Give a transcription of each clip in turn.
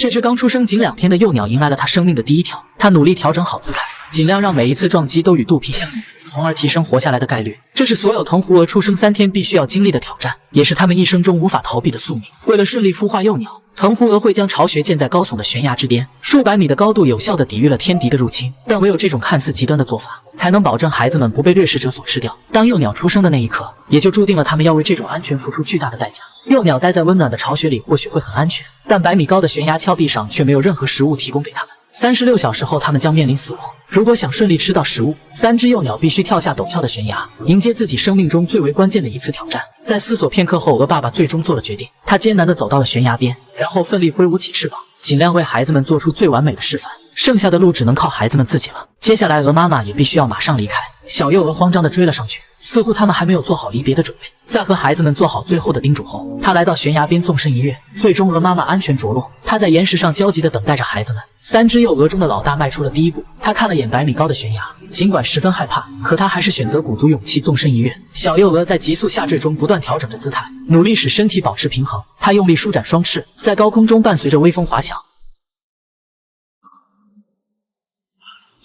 这只刚出生仅2天的幼鸟迎来了它生命的第一跳，它努力调整好姿态，尽量让每一次撞击都与肚皮相遇，从而提升活下来的概率。这是所有藤壶蛾出生3天必须要经历的挑战，也是它们一生中无法逃避的宿命。为了顺利孵化幼鸟，藤壶蛾会将巢穴建在高耸的悬崖之巅，数百米的高度有效地抵御了天敌的入侵。但唯有这种看似极端的做法，才能保证孩子们不被掠食者所吃掉。当幼鸟出生的那一刻，也就注定了他们要为这种安全付出巨大的代价。幼鸟待在温暖的巢穴里或许会很安全，但100米高的悬崖峭壁上却没有任何食物提供给他们。36小时后，他们将面临死亡。如果想顺利吃到食物，3只幼鸟必须跳下陡峭的悬崖，迎接自己生命中最为关键的一次挑战。在思索片刻后，鹅爸爸最终做了决定。他艰难地走到了悬崖边，然后奋力挥舞起翅膀，尽量为孩子们做出最完美的示范。剩下的路只能靠孩子们自己了。接下来，鹅妈妈也必须要马上离开。小幼鹅慌张地追了上去，似乎他们还没有做好离别的准备。在和孩子们做好最后的叮嘱后，他来到悬崖边纵身一跃，最终鹅妈妈安全着陆。他在岩石上焦急地等待着孩子们。3只幼鹅中的老大迈出了第一步，他看了眼100米高的悬崖，尽管十分害怕，可他还是选择鼓足勇气纵身一跃。小幼鹅在急速下坠中不断调整着姿态，努力使身体保持平衡。他用力舒展双翅，在高空中伴随着微风滑翔。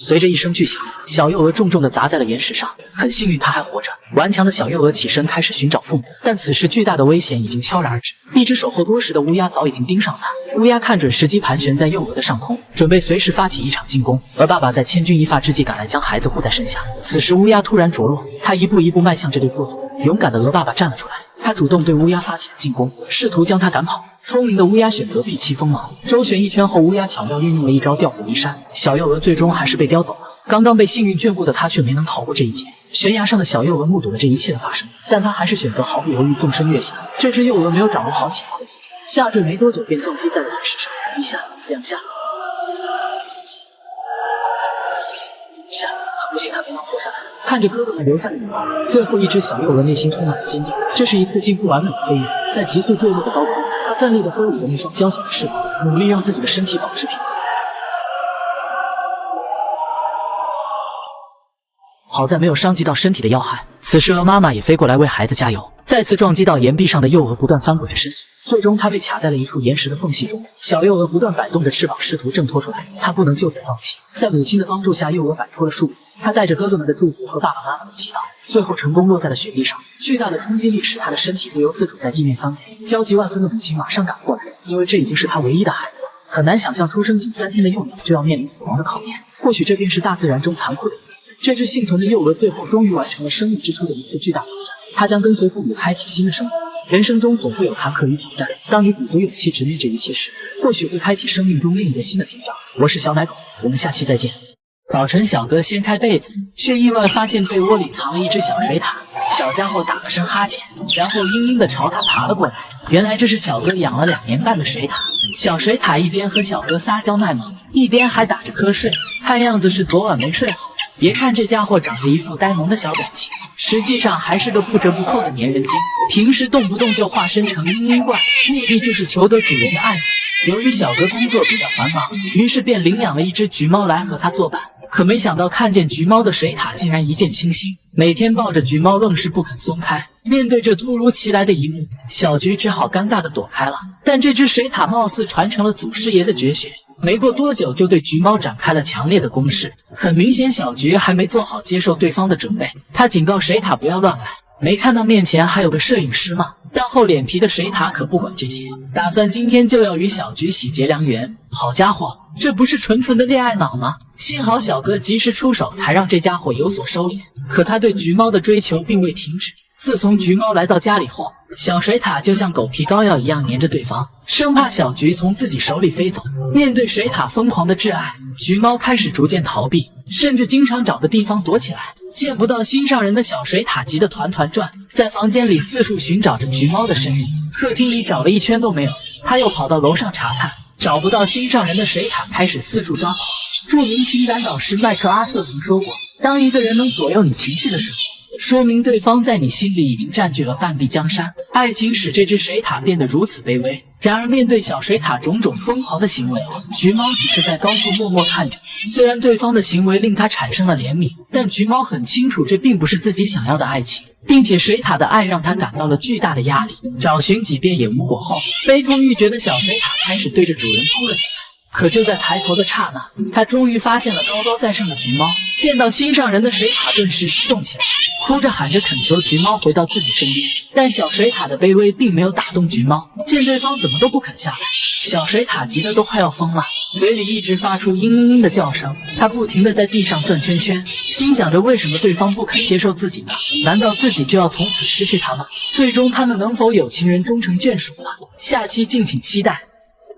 随着一声巨响，小幼鹅重重地砸在了岩石上。很幸运，它还活着。顽强的小幼鹅起身开始寻找父母，但此时巨大的危险已经悄然而至。一只守候多时的乌鸦早已经盯上了它。乌鸦看准时机，盘旋在幼鹅的上空，准备随时发起一场进攻。而爸爸在千钧一发之际赶来，将孩子护在身下。此时乌鸦突然着陆，他一步一步迈向这对父子。勇敢的鹅爸爸站了出来，他主动对乌鸦发起了进攻，试图将它赶跑。聪明的乌鸦选择避其锋芒，周旋一圈后，乌鸦巧妙运用了一招调虎离山，小幼鹅最终还是被叼走了。刚刚被幸运眷顾的它却没能逃过这一劫。悬崖上的小幼鹅目睹了这一切的发生，但它还是选择毫不犹豫纵身跃下。这只幼鹅没有掌握好起跑的地点，下坠没多久便撞击在了岩石上，1下、2下、3下、4下、5下，很不幸它没能活下来。看着哥哥们流下的羽毛，最后一只小幼鹅内心充满了坚定。这是一次近乎完美的飞跃，在急速坠落的高空，它奋力地挥舞着那双娇小的翅膀，努力让自己的身体保持平衡。好在没有伤及到身体的要害。此时鹅妈妈也飞过来为孩子加油。再次撞击到岩壁上的幼鹅不断翻滚着身体，最终它被卡在了一处岩石的缝隙中。小幼鹅不断摆动着翅膀，试图挣脱出来。它不能就此放弃。在母亲的帮助下，幼鹅摆脱了束缚。它带着哥哥们的祝福和爸爸妈妈的祈祷，最后成功落在了雪地上。巨大的冲击力使它的身体不由自主在地面翻滚。焦急万分的母亲马上赶过来，因为这已经是她唯一的孩子了。很难想象出生仅3天的幼鸟就要面临死亡的考验，或许这便是大自然中残酷的一面。这只幸存的幼鹅最后终于完成了生命之初的一次巨大挑战，它将跟随父母开启新的生活。人生中总会有坎坷与挑战，当你鼓足勇气直面这一切时，或许会开启生命中另一个新的篇章。我是小奶狗，我们下期再见。早晨，小哥掀开被子，却意外发现被窝里藏了一只小水獭。小家伙打了声哈欠，然后嘤嘤地朝他爬了过来。原来这是小哥养了2年半的水獭。小水獭一边和小哥撒娇卖萌，一边还打着瞌睡，看样子是昨晚没睡好。别看这家伙长着一副呆萌的小表情，实际上还是个不折不扣的粘人精。平时动不动就化身成嘤嘤怪，目的就是求得主人的爱抚。由于小哥工作比较繁忙，于是便领养了一只橘猫来和他作伴。可没想到看见橘猫的水獭竟然一见倾心，每天抱着橘猫愣是不肯松开。面对这突如其来的一幕，小橘只好尴尬地躲开了。但这只水獭貌似传承了祖师爷的绝学，没过多久就对橘猫展开了强烈的攻势。很明显，小橘还没做好接受对方的准备。他警告水獭不要乱来，没看到面前还有个摄影师吗？但厚脸皮的水獭可不管这些，打算今天就要与小橘喜结良缘。好家伙，这不是纯纯的恋爱脑吗？幸好小哥及时出手，才让这家伙有所收敛。可他对橘猫的追求并未停止。自从橘猫来到家里后，小水獭就像狗皮膏药一样黏着对方，生怕小橘从自己手里飞走。面对水獭疯狂的挚爱，橘猫开始逐渐逃避，甚至经常找个地方躲起来。见不到心上人的小水獭急得团团转，在房间里四处寻找着橘猫的身影。客厅里找了一圈都没有，他又跑到楼上查看，找不到心上人的水獭开始四处抓跑。著名情感导师麦克阿瑟曾说过，当一个人能左右你情绪的时候，说明对方在你心里已经占据了半壁江山。爱情使这只水獭变得如此卑微。然而面对小水獭种种疯狂的行为，橘猫只是在高处默默看着。虽然对方的行为令他产生了怜悯，但橘猫很清楚这并不是自己想要的爱情。并且水獭的爱让他感到了巨大的压力。找寻几遍也无果后，悲痛欲绝的小水獭开始对着主人哭了起来。可就在抬头的刹那，他终于发现了高高在上的橘猫。见到心上人的水獭顿时激动起来，哭着喊着恳求橘猫回到自己身边。但小水獭的卑微并没有打动橘猫，见对方怎么都不肯下来，小水獭急得都快要疯了，嘴里一直发出嘤嘤嘤的叫声。他不停地在地上转圈圈，心想着为什么对方不肯接受自己呢？难道自己就要从此失去他吗？最终他们能否有情人终成眷属呢？下期敬请期待。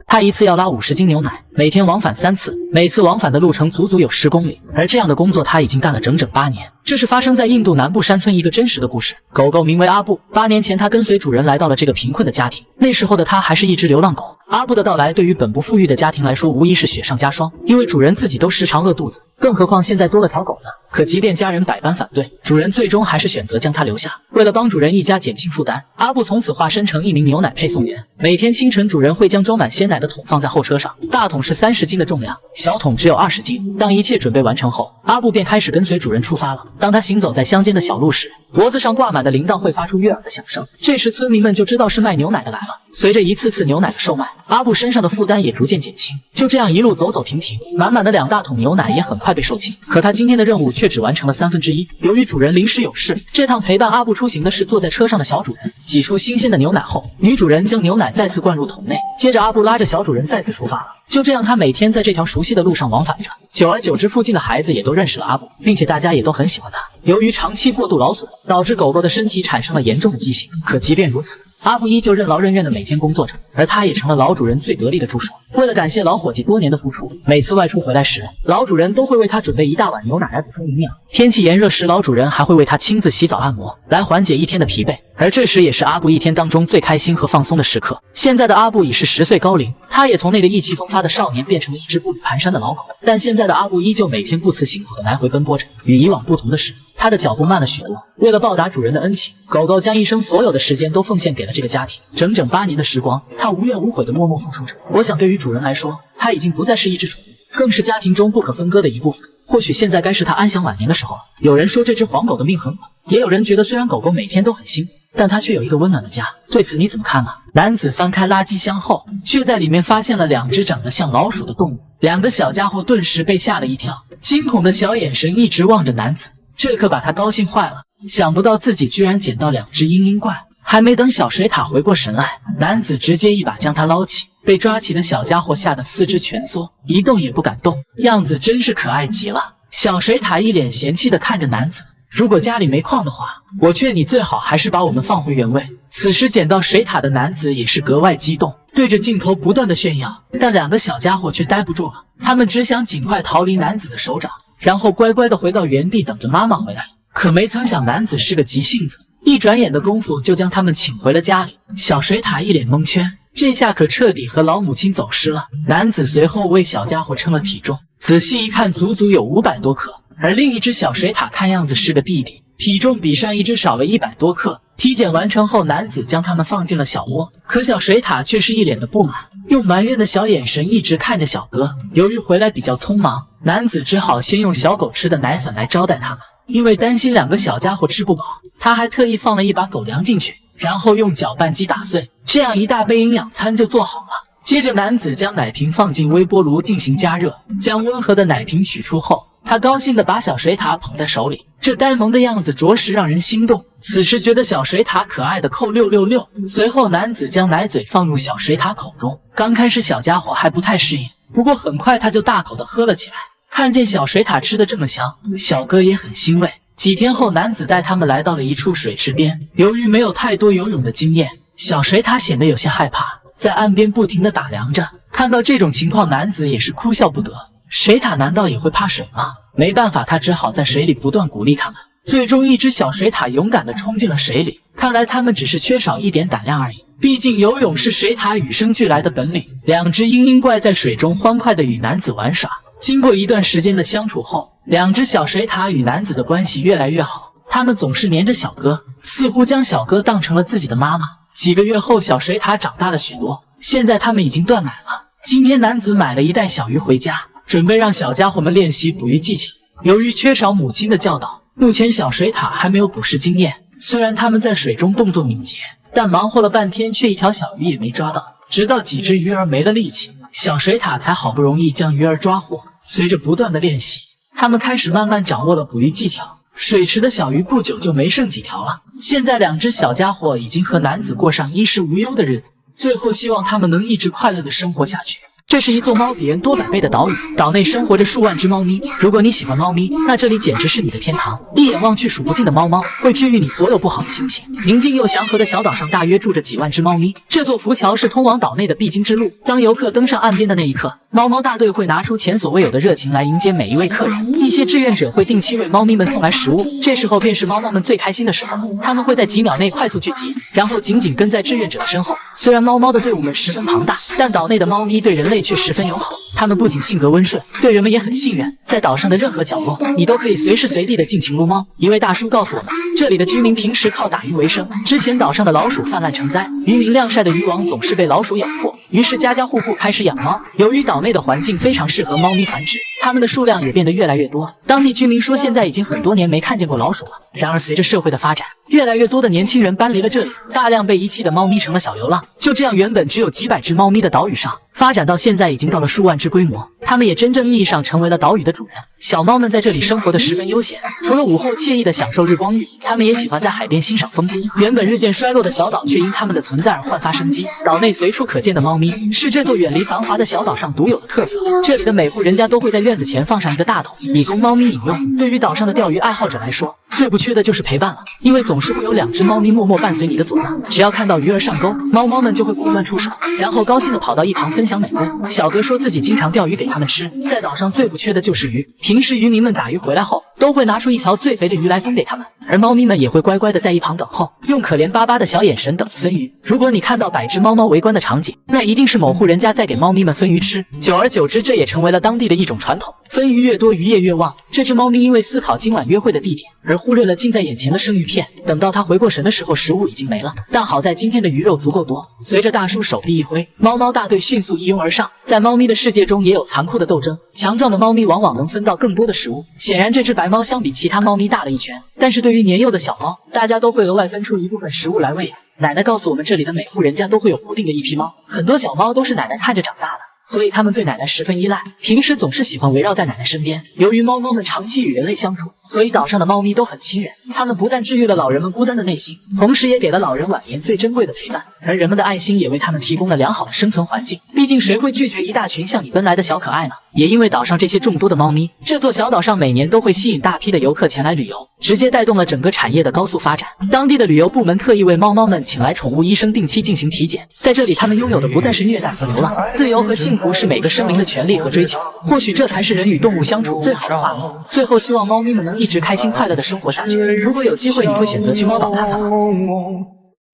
他一次要拉50斤牛奶，每天往返3次，每次往返的路程足足有10公里。而这样的工作他已经干了整整8年。这是发生在印度南部山村一个真实的故事。狗狗名为阿布，8年前他跟随主人来到了这个贫困的家庭。那时候的他还是一只流浪狗。阿布的到来对于本不富裕的家庭来说无疑是雪上加霜，因为主人自己都时常饿肚子，更何况现在多了条狗呢？可即便家人百般反对，主人最终还是选择将它留下。为了帮主人一家减轻负担，阿布从此化身成一名牛奶配送员。每天清晨，主人会将装满鲜奶的桶放在后车上，大桶是30斤的重量，小桶只有20斤。当一切准备完成后，阿布便开始跟随主人出发了。当他行走在乡间的小路时，脖子上挂满的铃铛会发出悦耳的响声，这时村民们就知道是卖牛奶的来了。随着一次次牛奶的售卖，阿布身上的负担也逐渐减轻。就这样一路走走停停，满满的2大桶牛奶也很快被售罄。可他今天的任务却只完成了1/3。由于主人临时有事，这趟陪伴阿布出行的是坐在车上的小主人。挤出新鲜的牛奶后，女主人将牛奶再次灌入桶内，接着阿布拉着小主人再次出发了。就这样，他每天在这条熟悉的路上往返着。久而久之，附近的孩子也都认识了阿布，并且大家也都很喜欢他。由于长期过度劳损，导致狗狗的身体产生了严重的畸形。可即便如此，阿布依旧任劳任怨的每天工作着，而他也成了老主人最得力的助手。为了感谢老伙计多年的付出，每次外出回来时，老主人都会为他准备一大碗牛奶来补充营养。天气炎热时，老主人还会为他亲自洗澡按摩，来缓解一天的疲惫。而这时也是阿布一天当中最开心和放松的时刻。现在的阿布已是10岁高龄，他也从那个意气风发的少年变成了一只步履蹒跚的老狗。但现在的阿布依旧每天不辞辛苦的来回奔波着。与以往不同的是，他的脚步慢了许多。为了报答主人的恩情，狗狗将一生所有的时间都奉献给了这个家庭。整整8年的时光，他无怨无悔的默默付出着。我想对于主人来说，他已经不再是一只宠物，更是家庭中不可分割的一部分。或许现在该是他安享晚年的时候了。有人说这只黄狗的命很苦，也有人觉得虽然狗狗每天都很辛苦，但它却有一个温暖的家。对此你怎么看呢？男子翻开垃圾箱后，却在里面发现了2只长得像老鼠的动物。2个小家伙顿时被吓了一跳，惊恐的小眼神一直望着男子，这可把他高兴坏了。想不到自己居然捡到2只嘤嘤怪。还没等小水獭回过神来，男子直接一把将它捞起。被抓起的小家伙吓得4肢蜷缩，一动也不敢动，样子真是可爱极了。小水獭一脸嫌弃地看着男子，如果家里没矿的话，我劝你最好还是把我们放回原位。此时捡到水獭的男子也是格外激动，对着镜头不断的炫耀，让2个小家伙却待不住了。他们只想尽快逃离男子的手掌，然后乖乖的回到原地等着妈妈回来。可没曾想男子是个急性子，一转眼的功夫就将他们请回了家里。小水獭一脸蒙圈，这下可彻底和老母亲走失了。男子随后为小家伙称了体重，仔细一看足足有500多克，而另一只小水獭看样子是个弟弟，体重比上一只少了100多克。体检完成后，男子将他们放进了小窝，可小水獭却是一脸的不满，用埋怨的小眼神一直看着小哥。由于回来比较匆忙，男子只好先用小狗吃的奶粉来招待他们。因为担心2个小家伙吃不饱，他还特意放了一把狗粮进去，然后用搅拌机打碎，这样一大杯营养餐就做好了。接着男子将奶瓶放进微波炉进行加热，将温和的奶瓶取出后，他高兴地把小水獭捧在手里，这呆萌的样子着实让人心动。此时觉得小水獭可爱的扣666。随后男子将奶嘴放入小水獭口中，刚开始小家伙还不太适应，不过很快他就大口地喝了起来。看见小水獭吃得这么香，小哥也很欣慰。几天后，男子带他们来到了一处水池边。由于没有太多游泳的经验，小水獭显得有些害怕，在岸边不停地打量着。看到这种情况，男子也是哭笑不得。水獭难道也会怕水吗？没办法，他只好在水里不断鼓励他们。最终，一只小水獭勇敢地冲进了水里。看来他们只是缺少一点胆量而已。毕竟游泳是水獭与生俱来的本领。2只嘤嘤怪在水中欢快地与男子玩耍。经过一段时间的相处后，2只小水獭与男子的关系越来越好。他们总是黏着小哥，似乎将小哥当成了自己的妈妈。几个月后，小水獭长大了许多，现在他们已经断奶了。今天男子买了一袋小鱼回家，准备让小家伙们练习捕鱼技巧。由于缺少母亲的教导，目前小水獭还没有捕食经验，虽然他们在水中动作敏捷，但忙活了半天却一条小鱼也没抓到。直到几只鱼儿没了力气，小水獭才好不容易将鱼儿抓获。随着不断的练习，他们开始慢慢掌握了捕鱼技巧。水池的小鱼不久就没剩几条了。现在2只小家伙已经和男子过上衣食无忧的日子，最后希望他们能一直快乐的生活下去。这是一座猫比人多100倍的岛屿，岛内生活着数万只猫咪。如果你喜欢猫咪，那这里简直是你的天堂。一眼望去数不尽的猫猫，会治愈你所有不好的心情。宁静又祥和的小岛上大约住着几万只猫咪。这座浮桥是通往岛内的必经之路。当游客登上岸边的那一刻，猫猫大队会拿出前所未有的热情来迎接每一位客人。一些志愿者会定期为猫咪们送来食物，这时候便是猫猫们最开心的时候。它们会在几秒内快速聚集，然后紧紧跟在志愿者的身后。虽然猫猫的队伍们十分庞大，但岛内的猫咪对人类却十分友好。它们不仅性格温顺，对人们也很信任。在岛上的任何角落，你都可以随时随地的尽情撸猫。一位大叔告诉我们，这里的居民平时靠打鱼为生。之前岛上的老鼠泛滥成灾，渔民晾晒的渔网总是被老鼠咬破，于是家家户户开始养猫。由于岛内的环境非常适合猫咪繁殖，它们的数量也变得越来越多。当地居民说，现在已经很多年没看见过老鼠了。然而随着社会的发展，越来越多的年轻人搬离了这里，大量被遗弃的猫咪成了小流浪。就这样，原本只有几百只猫咪的岛屿上，发展到现在已经到了数万只规模。它们也真正意义上成为了岛屿的主人。小猫们在这里生活得十分悠闲，除了午后惬意的享受日光浴，它们也喜欢在海边欣赏风景。原本日渐衰落的小岛，却因它们的存在而焕发生机。岛内随处可见的猫咪，是这座远离繁华的小岛上独有的特色。这里的每户人家都会在院子前放上一个大桶，以供猫咪饮用。对于岛上的钓鱼爱好者来说，最不缺的就是陪伴了，因为总是会有2只猫咪默默伴随你的左右。只要看到鱼儿上钩，猫猫们就会果断出手，然后高兴地跑到一旁分享美味。小哥说自己经常钓鱼给他们吃，在岛上最不缺的就是鱼。平时渔民们打鱼回来后，都会拿出一条最肥的鱼来分给他们，而猫咪们也会乖乖地在一旁等候，用可怜巴巴的小眼神等着分鱼。如果你看到100只猫猫围观的场景，那一定是某户人家在给猫咪们分鱼吃。久而久之，这也成为了当地的一种传统。分鱼越多，渔业越旺。这只猫咪因为思考今晚约会的地点，而忽略了近在眼前的生鱼片。等到它回过神的时候，食物已经没了。但好在今天的鱼肉足够多。随着大叔手臂一挥，猫猫大队迅速一拥而上。在猫咪的世界中，也有残酷的斗争。强壮的猫咪往往能分到更多的食物。显然，这只白猫相比其他猫咪大了一圈。但是对于年幼的小猫，大家都会额外分出一部分食物来喂养。奶奶告诉我们，这里的每户人家都会有固定的一批猫，很多小猫都是奶奶看着长大的。所以它们对奶奶十分依赖，平时总是喜欢围绕在奶奶身边。由于猫猫们长期与人类相处，所以岛上的猫咪都很亲人。它们不但治愈了老人们孤单的内心，同时也给了老人晚年最珍贵的陪伴。而人们的爱心也为它们提供了良好的生存环境。毕竟谁会拒绝一大群向你奔来的小可爱呢？也因为岛上这些众多的猫咪，这座小岛上每年都会吸引大批的游客前来旅游，直接带动了整个产业的高速发展。当地的旅游部门特意为猫猫们请来宠物医生定期进行体检，在这里它们拥有的不再是虐待和流浪，自由和幸福是每个生灵的权利和追求。或许这才是人与动物相处最好的画面。最后希望猫咪们能一直开心快乐的生活下去。如果有机会，你会选择去猫岛看看吗？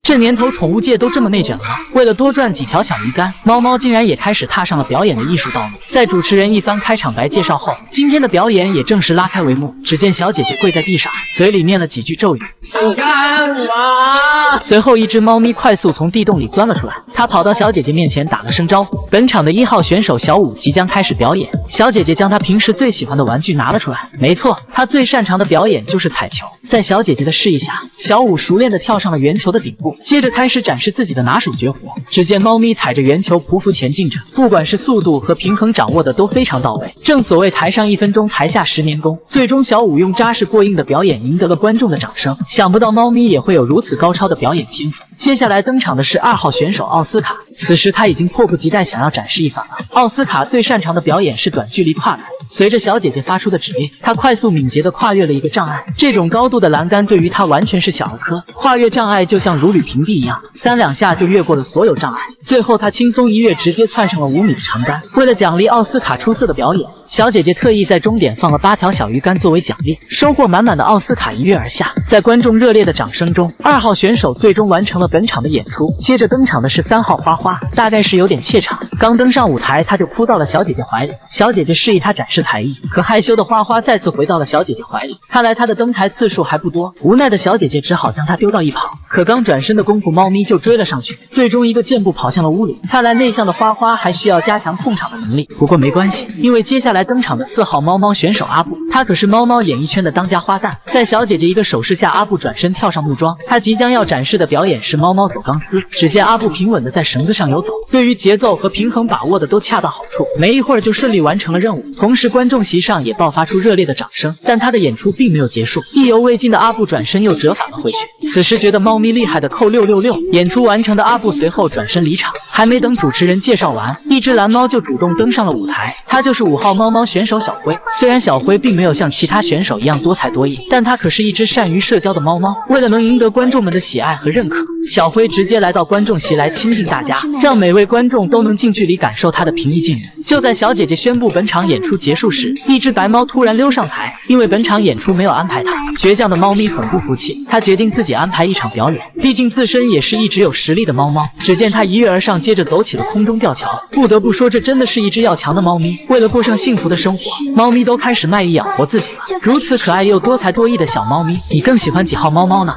这年头宠物界都这么内卷了吗？为了多赚几条小鱼干，猫猫竟然也开始踏上了表演的艺术道路。在主持人一番开场白介绍后，今天的表演也正式拉开帷幕。只见小姐姐跪在地上，嘴里念了几句咒语。你干嘛？随后一只猫咪快速从地洞里钻了出来，它跑到小姐姐面前打了声招呼。本场的1号选手小五即将开始表演。小姐姐将她平时最喜欢的玩具拿了出来，没错，她最擅长的表演就是踩球。在小姐姐的示意下，小五熟练地跳上了圆球的顶部。接着开始展示自己的拿手绝活。只见猫咪踩着圆球匍匐前进着，不管是速度和平衡掌握的都非常到位。正所谓台上1分钟，台下10年功。最终小五用扎实过硬的表演赢得了观众的掌声。想不到猫咪也会有如此高超的表演天赋。接下来登场的是2号选手奥斯卡，此时他已经迫不及待想要展示一番了。奥斯卡最擅长的表演是短距离跨栏。随着小姐姐发出的指令，他快速敏捷地跨越了一个障碍。这种高度的栏杆对于他完全是小儿科，跨越障碍就像如履平地一样，3、2下就越过了所有障碍。最后他轻松一跃，直接窜上了5米的长杆。为了奖励奥斯卡出色的表演，小姐姐特意在终点放了8条小鱼干作为奖励。收获满满的奥斯卡一跃而下，在观众热烈的掌声中，2号选手最终完成了本场的演出。接着登场的是3号花花，大概是有点怯场，刚登上舞台他就扑到了小姐姐怀里。小姐姐示意他展示才艺，可害羞的花花再次回到了小姐姐怀里。看来他的登台次数还不多，无奈的小姐姐只好将他丢到一旁。可刚转身的功夫，猫咪就追了上去，最终一个箭步跑向了屋里。看来内向的花花还需要加强控场的能力，不过没关系，因为接下来登场的4号猫猫选手阿布，他可是猫猫演艺圈的当家花旦。在小姐姐一个手势下，阿布转身跳上木桩，他即将要展示的表演是猫猫走钢丝。只见阿布平稳的在绳子上游走，对于节奏和平衡把握的都恰到好处，没一会儿就顺利完成了任务。同时观众席上也爆发出热烈的掌声，但他的演出并没有结束，意犹未尽的阿布转身又折返了回去。此时觉得猫咪厉害的扣666，演出完成的阿布随后转身离场，还没等主持人介绍完，一只蓝猫就主动登上了舞台，它就是5号猫猫选手小灰。虽然小灰并没有像其他选手一样多才多艺，但它可是一只善于社交的猫猫。为了能赢得观众们的喜爱和认可，小灰直接来到观众席来亲近大家，让每位观众都能近距离感受它的平易近人。就在小姐姐宣布本场演出结束时，一只白猫突然溜上台，因为本场演出没有安排它，倔强的猫咪很不服气，它决定自己安排一场表演，毕竟自身也是一直有实力的猫猫。只见它一跃而上，接着走起了空中吊桥。不得不说，这真的是一只要强的猫咪。为了过上幸福的生活，猫咪都开始卖艺养活自己了。如此可爱又多才多艺的小猫咪，你更喜欢几号猫猫呢？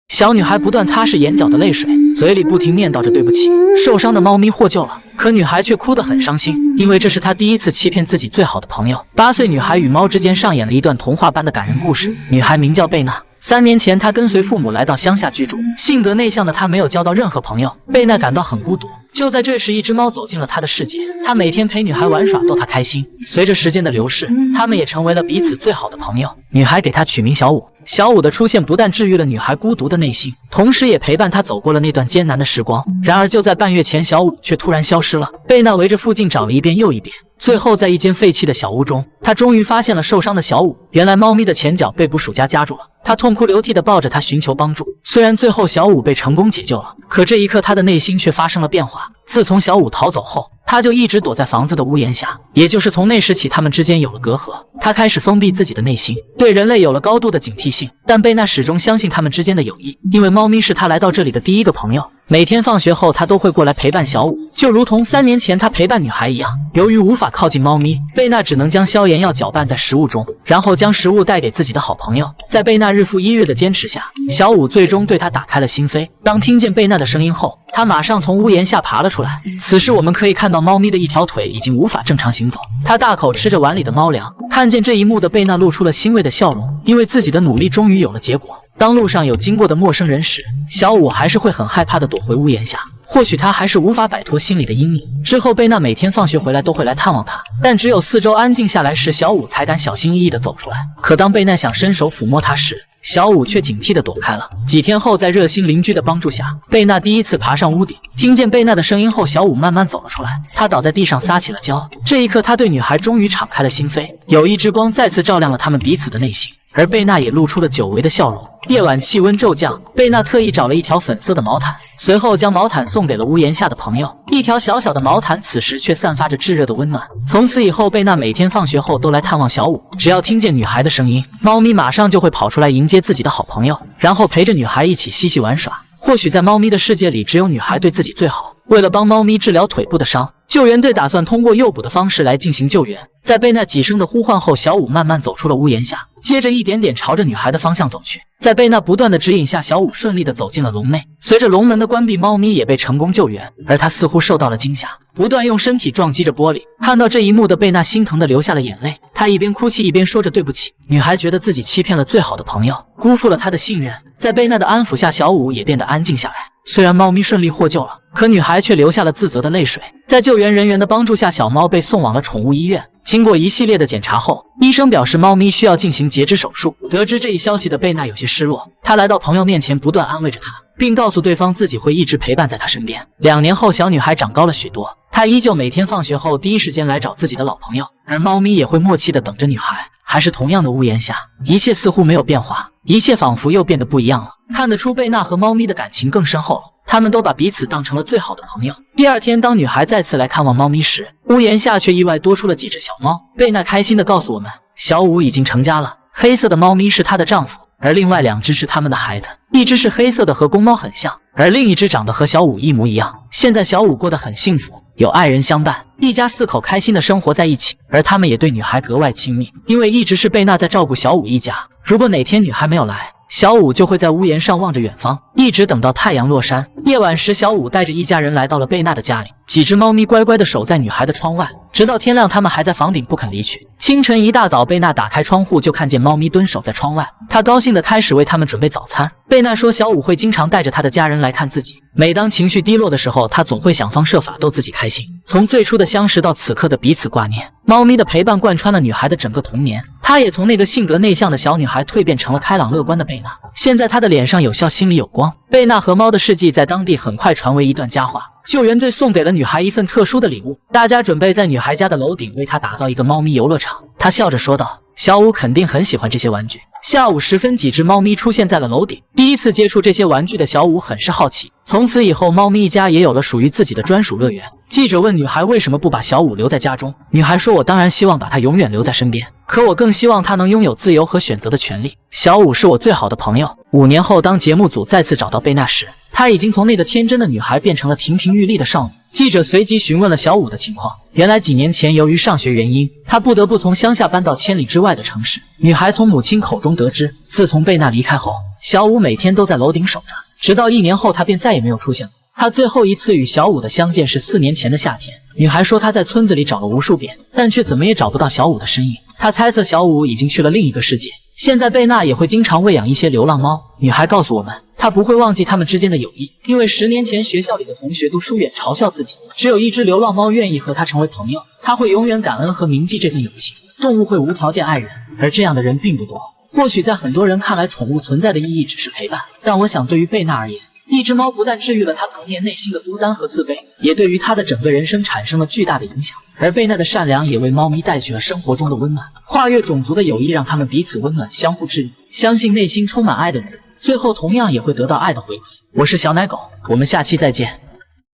小女孩不断擦拭眼角的泪水，嘴里不停念叨着对不起。受伤的猫咪获救了，可女孩却哭得很伤心，因为这是她第一次欺骗自己最好的朋友。8岁女孩与猫之间上演了一段童话般的感人故事。女孩名叫贝娜，3年前她跟随父母来到乡下居住，性格内向的她没有交到任何朋友，贝娜感到很孤独。就在这时，一只猫走进了她的世界，她每天陪女孩玩耍，逗她开心。随着时间的流逝，他们也成为了彼此最好的朋友。女孩给她取名小五。小五的出现不但治愈了女孩孤独的内心，同时也陪伴她走过了那段艰难的时光。然而就在半月前，小五却突然消失了。贝娜围着附近找了一遍又一遍，最后在一间废弃的小屋中，她终于发现了受伤的小五。原来猫咪的前脚被捕鼠夹夹住了，她痛哭流涕地抱着它寻求帮助。虽然最后小五被成功解救了，可这一刻她的内心却发生了变化。自从小五逃走后，他就一直躲在房子的屋檐下，也就是从那时起，他们之间有了隔阂。他开始封闭自己的内心，对人类有了高度的警惕性。但贝娜始终相信他们之间的友谊，因为猫咪是他来到这里的第一个朋友。每天放学后，他都会过来陪伴小五，就如同3年前他陪伴女孩一样。由于无法靠近猫咪，贝娜只能将消炎药搅拌在食物中，然后将食物带给自己的好朋友。在贝娜日复一日的坚持下，小五最终对他打开了心扉。当听见贝娜的声音后，他马上从屋檐下爬了出来。此时我们可以看到猫咪的一条腿已经无法正常行走，它大口吃着碗里的猫粮。看见这一幕的贝娜露出了欣慰的笑容，因为自己的努力终于有了结果。当路上有经过的陌生人时，小五还是会很害怕地躲回屋檐下。或许他还是无法摆脱心里的阴影。之后贝娜每天放学回来都会来探望他，但只有4周安静下来时，小五才敢小心翼翼地走出来。可当贝娜想伸手抚摸他时，小五却警惕地躲开了。几天后，在热心邻居的帮助下，贝娜第一次爬上屋顶。听见贝娜的声音后，小五慢慢走了出来，他倒在地上撒起了娇。这一刻，他对女孩终于敞开了心扉，有一支光再次照亮了他们彼此的内心。而贝娜也露出了久违的笑容。夜晚气温骤降，贝娜特意找了一条粉色的毛毯，随后将毛毯送给了屋檐下的朋友。一条小小的毛毯此时却散发着炙热的温暖。从此以后，贝娜每天放学后都来探望小五，只要听见女孩的声音，猫咪马上就会跑出来迎接自己的好朋友，然后陪着女孩一起嬉戏玩耍。或许在猫咪的世界里，只有女孩对自己最好。为了帮猫咪治疗腿部的伤，救援队打算通过诱捕的方式来进行救援。在贝娜几声的呼唤后，小五慢慢走出了屋檐下，接着一点点朝着女孩的方向走去。在贝娜不断的指引下，小五顺利的走进了笼内。随着笼门的关闭，猫咪也被成功救援，而它似乎受到了惊吓，不断用身体撞击着玻璃。看到这一幕的贝娜心疼的流下了眼泪，她一边哭泣一边说着对不起。女孩觉得自己欺骗了最好的朋友，辜负了她的信任。在贝娜的安抚下，小五也变得安静下来。虽然猫咪顺利获救了，可女孩却流下了自责的泪水。在救援人员的帮助下，小猫被送往了宠物医院。经过一系列的检查后，医生表示猫咪需要进行截肢手术。得知这一消息的贝娜有些失落，她来到朋友面前，不断安慰着他，并告诉对方自己会一直陪伴在他身边。2年后，小女孩长高了许多，她依旧每天放学后第一时间来找自己的老朋友，而猫咪也会默契地等着女孩。还是同样的屋檐下，一切似乎没有变化，一切仿佛又变得不一样了。看得出贝娜和猫咪的感情更深厚了，他们都把彼此当成了最好的朋友。第2天，当女孩再次来看望猫咪时，屋檐下却意外多出了几只小猫。贝娜开心地告诉我们，小五已经成家了，黑色的猫咪是她的丈夫，而另外2只是他们的孩子，一只是黑色的，和公猫很像，而另一只长得和小五一模一样。现在小五过得很幸福，有爱人相伴，一家4口开心地生活在一起，而他们也对女孩格外亲密，因为一直是贝娜在照顾小五一家。如果哪天女孩没有来，小五就会在屋檐上望着远方，一直等到太阳落山。夜晚时，小五带着一家人来到了贝娜的家里，几只猫咪乖乖地守在女孩的窗外，直到天亮，它们还在房顶不肯离去。清晨一大早，贝娜打开窗户就看见猫咪蹲守在窗外，她高兴地开始为它们准备早餐。贝娜说，小五会经常带着她的家人来看自己，每当情绪低落的时候，她总会想方设法逗自己开心。从最初的相识到此刻的彼此挂念，猫咪的陪伴贯穿了女孩的整个童年。她也从那个性格内向的小女孩蜕变成了开朗乐观的贝娜。现在她的脸上有笑，心里有光。贝娜和猫的事迹在当地很快传为一段佳话。救援队送给了女孩一份特殊的礼物，大家准备在女孩家的楼顶为她打造一个猫咪游乐场。她笑着说道：“小五肯定很喜欢这些玩具。”下午时分，几只猫咪出现在了楼顶。第一次接触这些玩具的小五很是好奇。从此以后，猫咪一家也有了属于自己的专属乐园。记者问女孩为什么不把小五留在家中，女孩说：“我当然希望把他永远留在身边，可我更希望他能拥有自由和选择的权利。小五是我最好的朋友。”5年后，当节目组再次找到贝娜时，她已经从那个天真的女孩变成了亭亭玉立的少女。记者随即询问了小五的情况，原来几年前由于上学原因，她不得不从乡下搬到千里之外的城市。女孩从母亲口中得知，自从贝娜离开后，小五每天都在楼顶守着，直到1年后，她便再也没有出现过。她最后一次与小五的相见是4年前的夏天。女孩说，她在村子里找了无数遍，但却怎么也找不到小五的身影。她猜测小五已经去了另一个世界。现在贝娜也会经常喂养一些流浪猫。女孩告诉我们，她不会忘记他们之间的友谊，因为10年前学校里的同学都疏远嘲笑自己，只有一只流浪猫愿意和她成为朋友。她会永远感恩和铭记这份友情。动物会无条件爱人，而这样的人并不多。或许在很多人看来，宠物存在的意义只是陪伴，但我想对于贝娜而言，一只猫不但治愈了她童年内心的孤单和自卑，也对于她的整个人生产生了巨大的影响。而贝娜的善良也为猫咪带去了生活中的温暖。跨越种族的友谊让他们彼此温暖，相互治愈。相信内心充满爱的人，最后同样也会得到爱的回馈。我是小奶狗，我们下期再见。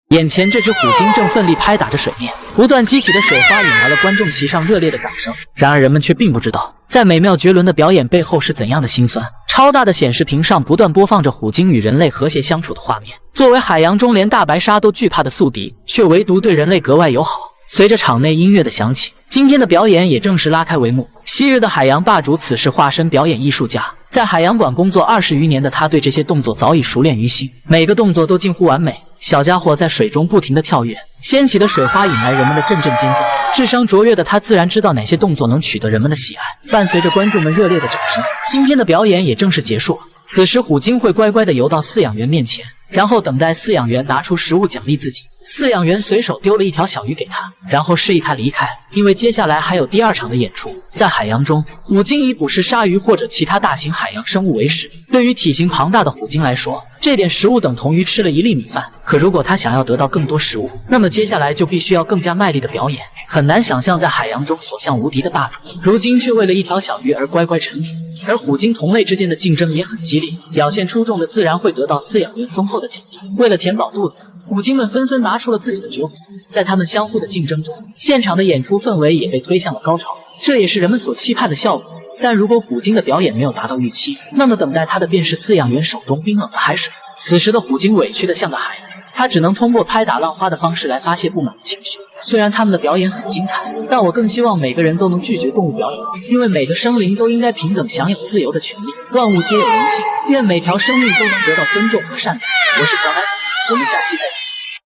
眼前这只虎鲸正奋力拍打着水面，不断激起的水花引来了观众席上热烈的掌声。然而人们却并不知道，在美妙绝伦的表演背后是怎样的辛酸。超大的显示屏上不断播放着虎鲸与人类和谐相处的画面。作为海洋中连大白鲨都惧怕的宿敌，却唯独对人类格外友好。随着场内音乐的响起，今天的表演也正式拉开帷幕。昔日的海洋霸主此时化身表演艺术家，在海洋馆工作20余年的他对这些动作早已熟练于心，每个动作都近乎完美。小家伙在水中不停地跳跃，掀起的水花引来人们的阵阵尖叫。智商卓越的他自然知道哪些动作能取得人们的喜爱。伴随着观众们热烈的掌声，今天的表演也正式结束了。此时虎鲸会乖乖地游到饲养员面前，然后等待饲养员拿出食物奖励自己。饲养员随手丢了一条小鱼给他，然后示意他离开，因为接下来还有第2场的演出。在海洋中，虎鲸以捕食鲨鱼或者其他大型海洋生物为食。对于体型庞大的虎鲸来说，这点食物等同于吃了1粒米饭。可如果他想要得到更多食物，那么接下来就必须要更加卖力的表演。很难想象在海洋中所向无敌的霸主，如今却为了一条小鱼而乖乖臣服。而虎鲸同类之间的竞争也很激烈，表现出众的自然会得到饲养员丰厚的奖励。为了填饱肚子，虎鲸们纷纷拿出了自己的绝活。在他们相互的竞争中，现场的演出氛围也被推向了高潮，这也是人们所期盼的效果。但如果虎鲸的表演没有达到预期，那么等待他的便是饲养员手中冰冷的海水。此时的虎鲸委屈的像个孩子，他只能通过拍打浪花的方式来发泄不满的情绪。虽然他们的表演很精彩，但我更希望每个人都能拒绝动物表演，因为每个生灵都应该平等享有自由的权利，万物皆有灵性，愿每条生命都能得到尊重和善待。我是小奶狗，我们下期再见。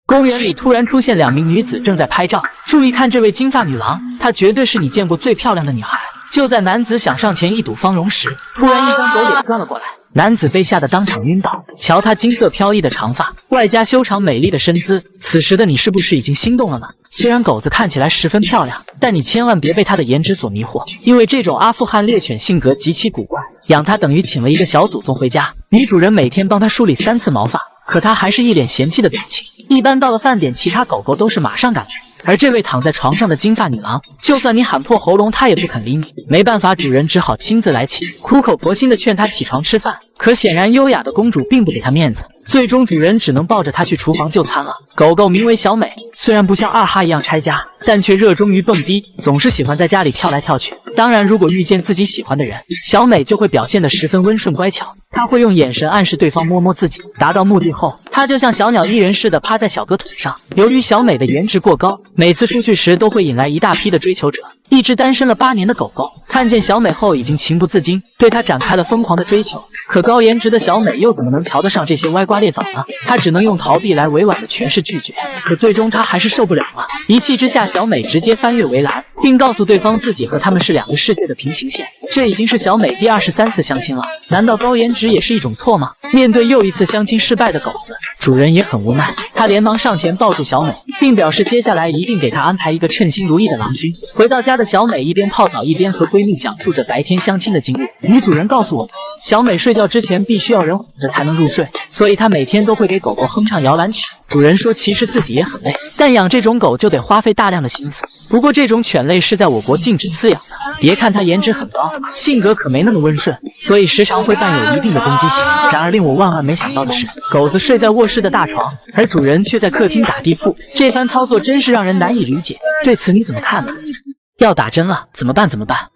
公园里突然出现2名女子正在拍照，注意看这位金发女郎，她绝对是你见过最漂亮的女孩。就在男子想上前一睹芳容时，突然一张狗脸钻了过来，男子被吓得当场晕倒。瞧她金色飘逸的长发，外加修长美丽的身姿，此时的你是不是已经心动了呢？虽然狗子看起来十分漂亮，但你千万别被她的颜值所迷惑，因为这种阿富汗猎犬性格极其古怪，养它等于请了一个小祖宗回家。女主人每天帮它梳理3次毛发，可它还是一脸嫌弃的表情。一般到了饭点，其他狗狗都是马上赶来，而这位躺在床上的金发女郎，就算你喊破喉咙，她也不肯理你。没办法，主人只好亲自来请，苦口婆心的劝她起床吃饭。可显然，优雅的公主并不给她面子，最终主人只能抱着她去厨房就餐了。狗狗名为小美，虽然不像2哈一样拆家，但却热衷于蹦迪，总是喜欢在家里跳来跳去。当然，如果遇见自己喜欢的人，小美就会表现得十分温顺乖巧。她会用眼神暗示对方摸摸自己，达到目的后，她就像小鸟依人似的趴在小哥腿上。由于小美的颜值过高，每次出去时都会引来一大批的追求者。一只单身了8年的狗狗看见小美后，已经情不自禁对她展开了疯狂的追求。可高颜值的小美又怎么能瞧得上这些歪瓜裂枣呢？她只能用逃避来委婉的诠释拒绝。可最终她还是受不了了，一气之下，小美直接翻越围栏，并告诉对方自己和他们是2个世界的平行线。这已经是小美第23次相亲了，难道高颜值也是一种错吗？面对又一次相亲失败的狗子，主人也很无奈，他连忙上前抱住小美，并表示接下来一定给她安排一个称心如意的郎君。回到家的小美一边泡澡一边和闺蜜讲述着白天相亲的经历。女主人告诉我们，小美睡觉之前必须要人哄着才能入睡，所以她每天都会给狗狗哼唱摇篮曲。主人说其实自己也很累，但养这种狗就得花费大量的心思。不过这种犬类是在我国禁止饲养的，别看它颜值很高，性格可没那么温顺，所以时常会伴有一定的攻击性。然而令我万万没想到的是，狗子睡在卧室的大床，而主人却在客厅打地铺，这番操作真是让人难以理解。对此你怎么看呢？要打针了，怎么办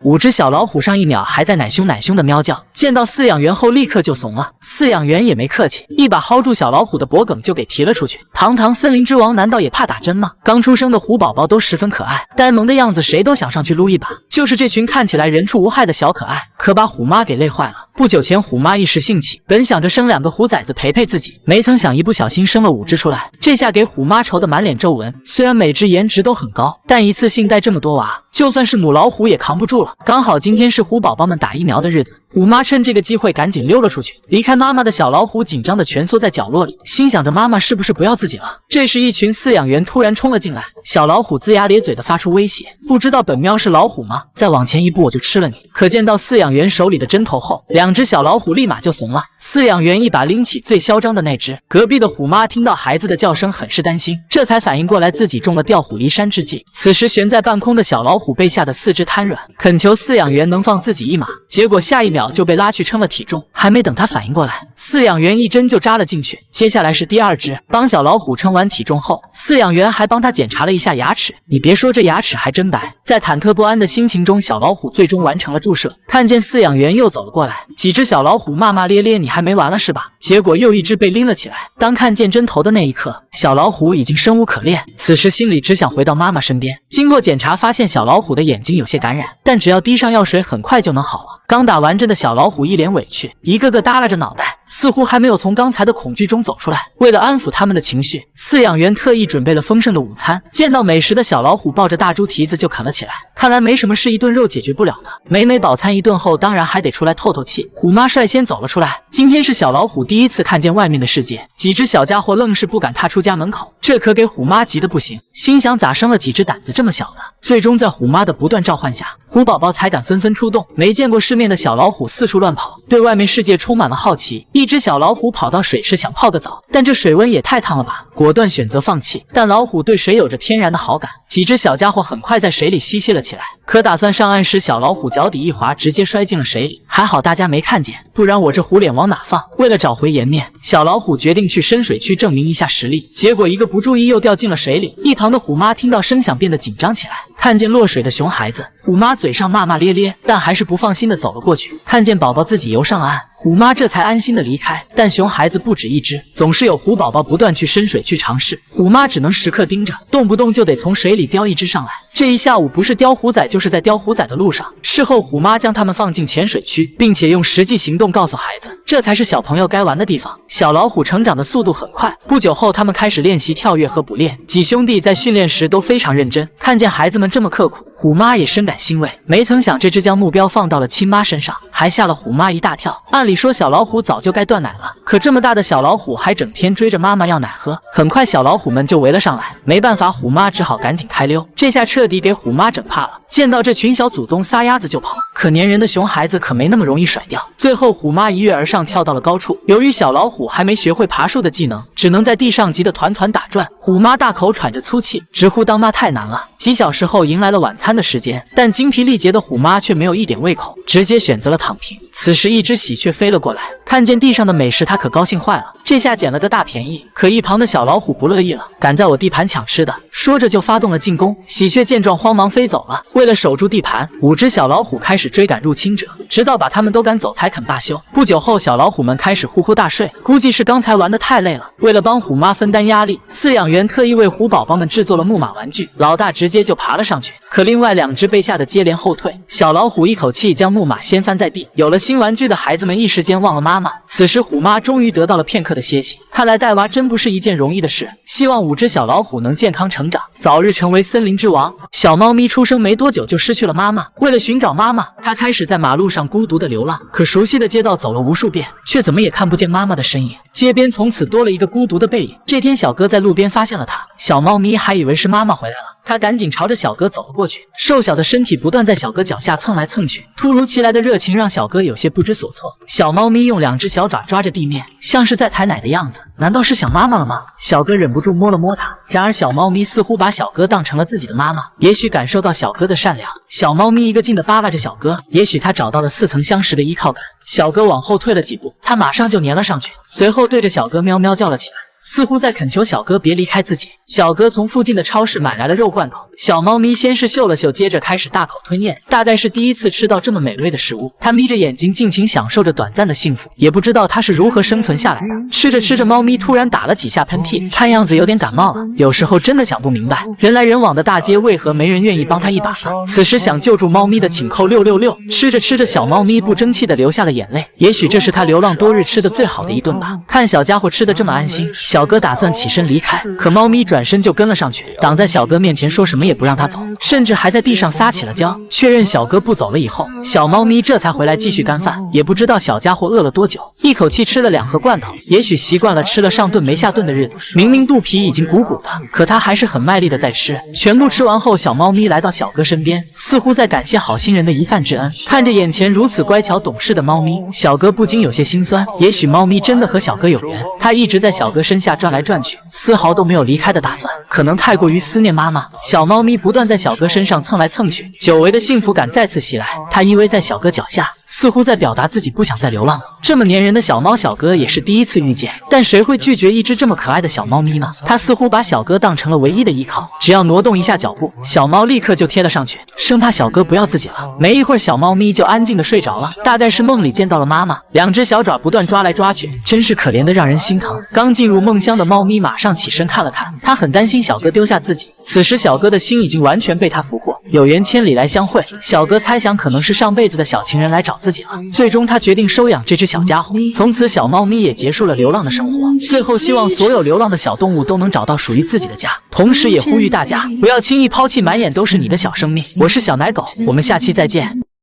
？5只小老虎上1秒还在奶凶奶凶的喵叫，见到饲养员后立刻就怂了。饲养员也没客气，一把薅住小老虎的脖梗就给提了出去。堂堂森林之王难道也怕打针吗？刚出生的虎宝宝都十分可爱，呆萌的样子谁都想上去撸一把。就是这群看起来人畜无害的小可爱，可把虎妈给累坏了。不久前虎妈一时兴起，本想着生2个虎崽子陪陪自己，没曾想一不小心生了5只出来，这下给虎妈愁得满脸皱纹。虽然每只颜值都很高，但一次性带这么多娃，就算是母老虎也扛不住了。刚好今天是虎宝宝们打疫苗的日子，虎妈趁这个机会赶紧溜了出去。离开妈妈的小老虎紧张的蜷缩在角落里，心想着妈妈是不是不要自己了。这时一群饲养员突然冲了进来，小老虎龇牙咧嘴的发出威胁，不知道本喵是老虎吗？再往前一步我就吃了你。可见到饲养员手里的针头后，2只小老虎立马就怂了。饲养员一把拎起最嚣张的那只，隔壁的虎妈听到孩子的叫声很是担心，这才反应过来自己中了调虎离山之计。此时悬在半空的小老虎被吓得4肢瘫软，恳求饲养员能放自己一马，结果下1秒就被拉去称了体重。还没等他反应过来，饲养员一针就扎了进去。接下来是第2只，帮小老虎称完体重后，饲养员还帮他检查了一下牙齿，你别说这牙齿还真白。在忐忑不安的心情中，小老虎最终完成了注射。看见饲养员又走了过来，几只小老虎骂骂咧咧，你还没完了是吧？结果又一只被拎了起来。当看见针头的那一刻，小老虎已经生无可恋，此时心里只想回到妈妈身边。经过检查发现小老虎的眼睛有些感染，但只要滴上药水很快就能好了。刚打完针的小老虎一脸委屈，一个个耷拉着脑袋，似乎还没有从刚才的恐惧中走出来。为了安抚他们的情绪，饲养员特意准备了丰盛的午餐。见到美食的小老虎抱着大猪蹄子就啃了起来，看来没什么是一顿肉解决不了的。美美饱餐一顿后，当然还得出来透透气。虎妈率先走了出来，今天是小老虎第一次看见外面的世界，几只小家伙愣是不敢踏出家门口，这可给虎妈急得不行，心想咋生了几只胆子这么小的。最终在虎妈的不断召唤下，虎宝宝才敢纷纷出动。没见过世面的小老虎四处乱跑，对外面世界充满了好奇。一只小老虎跑到水池想泡个澡，但这水温也太烫了吧，果断选择放弃。但老虎对水有着天然的好感，几只小家伙很快在水里嬉戏了起来。可打算上岸时，小老虎脚底一滑，直接摔进了水里。还好大家没看见，不然我这虎脸往哪放？为了找回颜面，小老虎决定去深水区证明一下实力。结果一个不注意又掉进了水里。一旁的虎妈听到声响变得紧张起来，看见落水的熊孩子，虎妈嘴上骂骂咧咧，但还是不放心的走了过去。看见宝宝自己游上了岸，虎妈这才安心的离开。但熊孩子不止一只，总是有虎宝宝不断去深水区尝试，虎妈只能时刻盯着，动不动就得从水里叼一只上来。这一下午不是叼虎仔就是在叼虎仔的路上。事后虎妈将他们放进潜水区，并且用实际行动告诉孩子，这才是小朋友该玩的地方。小老虎成长的速度很快，不久后他们开始练习跳跃和捕猎，几兄弟在训练时都非常认真。看见孩子们这么刻苦，虎妈也深感欣慰。没曾想这只将目标放到了亲妈身上，还吓了虎妈一大跳。按理说小老虎早就该断奶了，可这么大的小老虎还整天追着妈妈要奶喝。很快小老虎们就围了上来，没办法，虎妈只好赶紧开溜。这下彻底给虎妈整怕了，见到这群小祖宗撒丫子就跑。可粘人的熊孩子可没那么容易甩掉，最后虎妈一跃而上跳到了高处。由于小老虎还没学会爬树的技能，只能在地上急得团团打转。虎妈大口喘着粗气，直呼当妈太难了。几小时后迎来了晚餐的时间，但精疲力竭的虎妈却没有一点胃口，直接选择了躺平。此时一只喜鹊飞了过来，看见地上的美食，它可高兴坏了，这下捡了个大便宜。可一旁的小老虎不乐意了，敢在我地盘抢吃的，说着就发动了进攻。喜鹊见状慌忙飞走了。为了守住地盘，5只小老虎开始追赶入侵者，直到把他们都赶走才肯罢休。不久后，小老虎们开始呼呼大睡，估计是刚才玩得太累了。为了帮虎妈分担压力，饲养员特意为虎宝宝们制作了木马玩具，老大直接就爬了上去，可另外2只被吓得接连后退。小老虎一口气将木马掀翻在地。有了新玩具的孩子们一时间忘了妈妈。此时虎妈终于得到了片刻的歇息，看来带娃真不是一件容易的事。希望5只小老虎能健康成长，早日成为森林之王。小猫咪出生没多久就失去了妈妈，为了寻找妈妈，它开始在马路上孤独的流浪。可熟悉的街道走了无数遍，却怎么也看不见妈妈的身影。街边从此多了一个孤独的背影。这天，小哥在路边发现了它，小猫咪还以为是妈妈回来了，它赶紧朝着小哥走了过去。瘦小的身体不断在小哥脚下蹭来蹭去，突如其来的热情让小哥有些不知所措。小猫咪用2只小爪抓着地面，像是在采奶的样子。难道是想妈妈了吗？小哥忍不住摸了摸它，然而小猫咪似乎把小哥当成了自己的妈妈。也许感受到小哥的善良，小猫咪一个劲地扒拉着小哥，也许它找到了似曾相识的依靠感。小哥往后退了几步，它马上就粘了上去，随后对着小哥喵喵叫了起来，似乎在恳求小哥别离开自己。小哥从附近的超市买来了肉罐头，小猫咪先是嗅了嗅，接着开始大口吞咽，大概是第一次吃到这么美味的食物。它眯着眼睛尽情享受着短暂的幸福，也不知道它是如何生存下来的。吃着吃着，猫咪突然打了几下喷嚏，看样子有点感冒了。有时候真的想不明白，人来人往的大街为何没人愿意帮它一把呢？此时想救助猫咪的请扣666。吃着吃着，小猫咪不争气的流下了眼泪，也许这是它流浪多日吃的最好的一顿吧。看小家伙吃的这么安心，小哥打算起身离开，可猫咪转身就跟了上去，挡在小哥面前，说什么也不让他走，甚至还在地上撒起了娇。确认小哥不走了以后，小猫咪这才回来继续干饭。也不知道小家伙饿了多久，一口气吃了2盒罐头。也许习惯了吃了上顿没下顿的日子，明明肚皮已经鼓鼓的，可他还是很卖力的在吃。全部吃完后，小猫咪来到小哥身边，似乎在感谢好心人的一饭之恩。看着眼前如此乖巧懂事的猫咪，小哥不禁有些心酸。也许猫咪真的和小哥有缘，它一直在小哥身下转来转去，丝毫都没有离开的打算。可能太过于思念妈妈，小猫咪不断在小哥身上蹭来蹭去，久违的幸福感再次袭来。它依偎在小哥脚下，似乎在表达自己不想再流浪了。这么粘人的小猫，小哥也是第一次遇见，但谁会拒绝一只这么可爱的小猫咪呢？它似乎把小哥当成了唯一的依靠，只要挪动一下脚步，小猫立刻就贴了上去，生怕小哥不要自己了。没一会儿，小猫咪就安静的睡着了，大概是梦里见到了妈妈。2只小爪不断抓来抓去，真是可怜的让人心疼。刚进入梦乡的猫咪马上起身看了看，它很担心小哥丢下自己。此时小哥的心已经完全被它俘获，有缘千里来相会，小哥猜想可能是上辈子的小情人来找自己了。最终他决定收养这只小家伙，从此小猫咪也结束了流浪的生活。最后希望所有流浪的小动物都能找到属于自己的家，同时也呼吁大家不要轻易抛弃满眼都是你的小生命。我是小奶狗，我们下期再见。